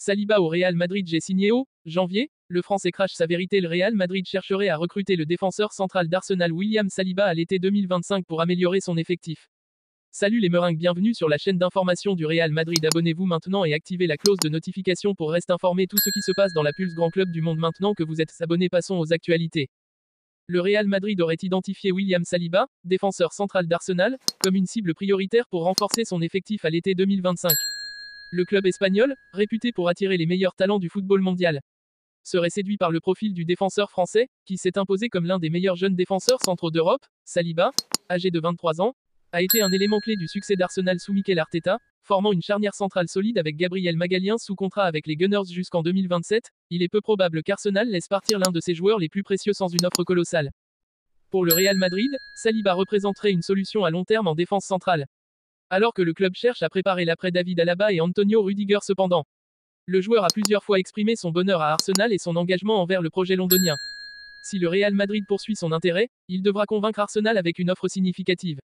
Saliba au Real Madrid. J'ai signé au janvier. Le Français crache sa vérité. Le Real Madrid chercherait à recruter le défenseur central d'Arsenal William Saliba à l'été 2025 pour améliorer son effectif. Salut les meringues, bienvenue sur la chaîne d'information du Real Madrid. Abonnez-vous maintenant et activez la clause de notification pour rester informé tout ce qui se passe dans la Pulse Grand Club du monde. Maintenant que vous êtes abonné, passons aux actualités. Le Real Madrid aurait identifié William Saliba, défenseur central d'Arsenal, comme une cible prioritaire pour renforcer son effectif à l'été 2025. Le club espagnol, réputé pour attirer les meilleurs talents du football mondial, serait séduit par le profil du défenseur français, qui s'est imposé comme l'un des meilleurs jeunes défenseurs centraux d'Europe. Saliba, âgé de 23 ans, a été un élément clé du succès d'Arsenal sous Mikel Arteta, formant une charnière centrale solide avec Gabriel Magalhaes sous contrat avec les Gunners jusqu'en 2027. Il est peu probable qu'Arsenal laisse partir l'un de ses joueurs les plus précieux sans une offre colossale. Pour le Real Madrid, Saliba représenterait une solution à long terme en défense centrale, alors que le club cherche à préparer l'après David Alaba et Antonio Rudiger. Cependant, le joueur a plusieurs fois exprimé son bonheur à Arsenal et son engagement envers le projet londonien. Si le Real Madrid poursuit son intérêt, il devra convaincre Arsenal avec une offre significative,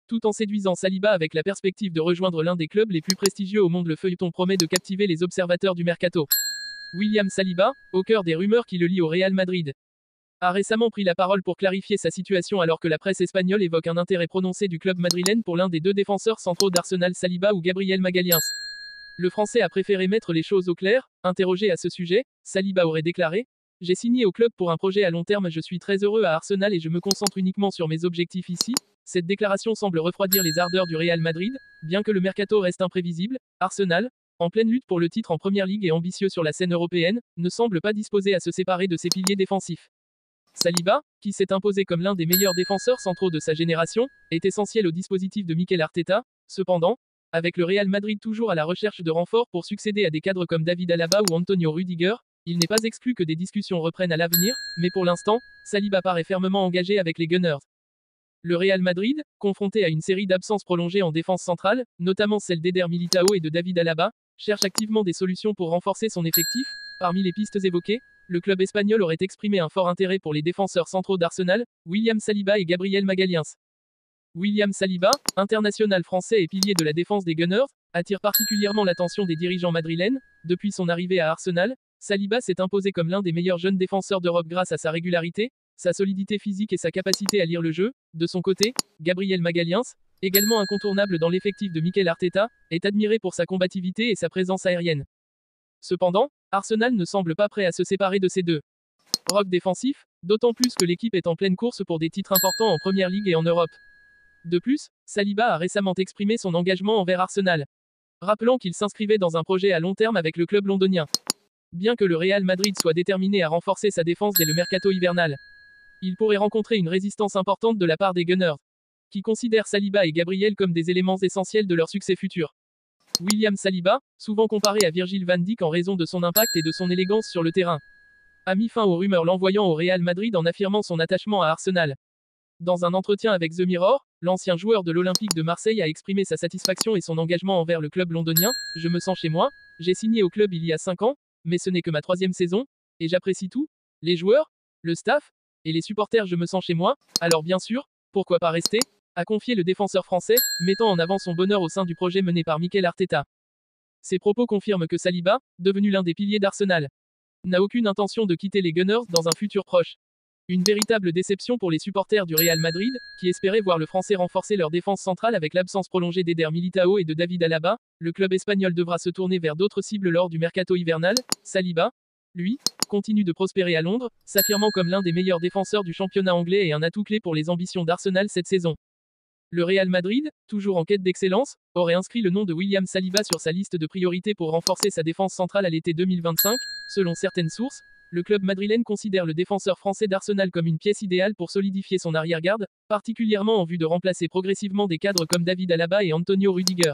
tout en séduisant Saliba avec la perspective de rejoindre l'un des clubs les plus prestigieux au monde. Le feuilleton promet de captiver les observateurs du mercato. William Saliba, au cœur des rumeurs qui le lient au Real Madrid, a récemment pris la parole pour clarifier sa situation alors que la presse espagnole évoque un intérêt prononcé du club madrilène pour l'un des deux défenseurs centraux d'Arsenal, Saliba ou Gabriel Magalhaes. Le Français a préféré mettre les choses au clair. Interrogé à ce sujet, Saliba aurait déclaré: « J'ai signé au club pour un projet à long terme, je suis très heureux à Arsenal et je me concentre uniquement sur mes objectifs ici. » Cette déclaration semble refroidir les ardeurs du Real Madrid, bien que le mercato reste imprévisible. Arsenal, en pleine lutte pour le titre en Première Ligue et ambitieux sur la scène européenne, ne semble pas disposé à se séparer de ses piliers défensifs. Saliba, qui s'est imposé comme l'un des meilleurs défenseurs centraux de sa génération, est essentiel au dispositif de Mikel Arteta. Cependant, avec le Real Madrid toujours à la recherche de renforts pour succéder à des cadres comme David Alaba ou Antonio Rudiger, il n'est pas exclu que des discussions reprennent à l'avenir, mais pour l'instant, Saliba paraît fermement engagé avec les Gunners. Le Real Madrid, confronté à une série d'absences prolongées en défense centrale, notamment celle d'Eder Militao et de David Alaba, cherche activement des solutions pour renforcer son effectif. Parmi les pistes évoquées, le club espagnol aurait exprimé un fort intérêt pour les défenseurs centraux d'Arsenal, William Saliba et Gabriel Magalhaes. William Saliba, international français et pilier de la défense des Gunners, attire particulièrement l'attention des dirigeants madrilènes. Depuis son arrivée à Arsenal, Saliba s'est imposé comme l'un des meilleurs jeunes défenseurs d'Europe grâce à sa régularité, sa solidité physique et sa capacité à lire le jeu. De son côté, Gabriel Magalhaes, également incontournable dans l'effectif de Mikel Arteta, est admiré pour sa combativité et sa présence aérienne. Cependant, Arsenal ne semble pas prêt à se séparer de ces deux rocs défensifs, d'autant plus que l'équipe est en pleine course pour des titres importants en Première Ligue et en Europe. De plus, Saliba a récemment exprimé son engagement envers Arsenal, rappelant qu'il s'inscrivait dans un projet à long terme avec le club londonien. Bien que le Real Madrid soit déterminé à renforcer sa défense dès le mercato hivernal, il pourrait rencontrer une résistance importante de la part des Gunners, qui considèrent Saliba et Gabriel comme des éléments essentiels de leur succès futur. William Saliba, souvent comparé à Virgil van Dijk en raison de son impact et de son élégance sur le terrain, a mis fin aux rumeurs l'envoyant au Real Madrid en affirmant son attachement à Arsenal. Dans un entretien avec The Mirror, l'ancien joueur de l'Olympique de Marseille a exprimé sa satisfaction et son engagement envers le club londonien. « Je me sens chez moi, j'ai signé au club il y a 5 ans, mais ce n'est que ma 3e saison, et j'apprécie tout, les joueurs, le staff, et les supporters. Je me sens chez moi, alors bien sûr, pourquoi pas rester ?» a confié le défenseur français, mettant en avant son bonheur au sein du projet mené par Mikel Arteta. Ces propos confirment que Saliba, devenu l'un des piliers d'Arsenal, n'a aucune intention de quitter les Gunners dans un futur proche. Une véritable déception pour les supporters du Real Madrid, qui espéraient voir le Français renforcer leur défense centrale avec l'absence prolongée d'Eder Militao et de David Alaba. Le club espagnol devra se tourner vers d'autres cibles lors du mercato hivernal. Saliba, lui, continue de prospérer à Londres, s'affirmant comme l'un des meilleurs défenseurs du championnat anglais et un atout clé pour les ambitions d'Arsenal cette saison. Le Real Madrid, toujours en quête d'excellence, aurait inscrit le nom de William Saliba sur sa liste de priorités pour renforcer sa défense centrale à l'été 2025. Selon certaines sources, le club madrilène considère le défenseur français d'Arsenal comme une pièce idéale pour solidifier son arrière-garde, particulièrement en vue de remplacer progressivement des cadres comme David Alaba et Antonio Rudiger.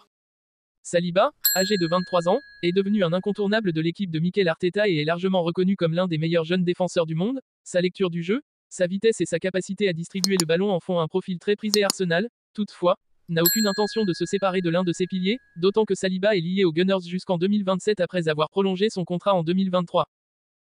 Saliba, âgé de 23 ans, est devenu un incontournable de l'équipe de Mikel Arteta et est largement reconnu comme l'un des meilleurs jeunes défenseurs du monde. Sa lecture du jeu, sa vitesse et sa capacité à distribuer le ballon en font un profil très prisé. Arsenal, toutefois, n'a aucune intention de se séparer de l'un de ses piliers, d'autant que Saliba est lié aux Gunners jusqu'en 2027 après avoir prolongé son contrat en 2023.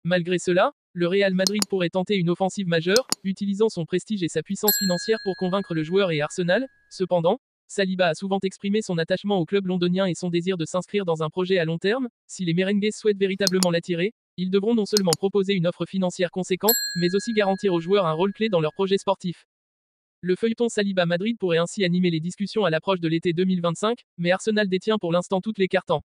Malgré cela, le Real Madrid pourrait tenter une offensive majeure, utilisant son prestige et sa puissance financière pour convaincre le joueur et Arsenal. Cependant, Saliba a souvent exprimé son attachement au club londonien et son désir de s'inscrire dans un projet à long terme. Si les merengues souhaitent véritablement l'attirer, ils devront non seulement proposer une offre financière conséquente, mais aussi garantir aux joueurs un rôle clé dans leur projet sportif. Le feuilleton Saliba Madrid pourrait ainsi animer les discussions à l'approche de l'été 2025, mais Arsenal détient pour l'instant toutes les cartes en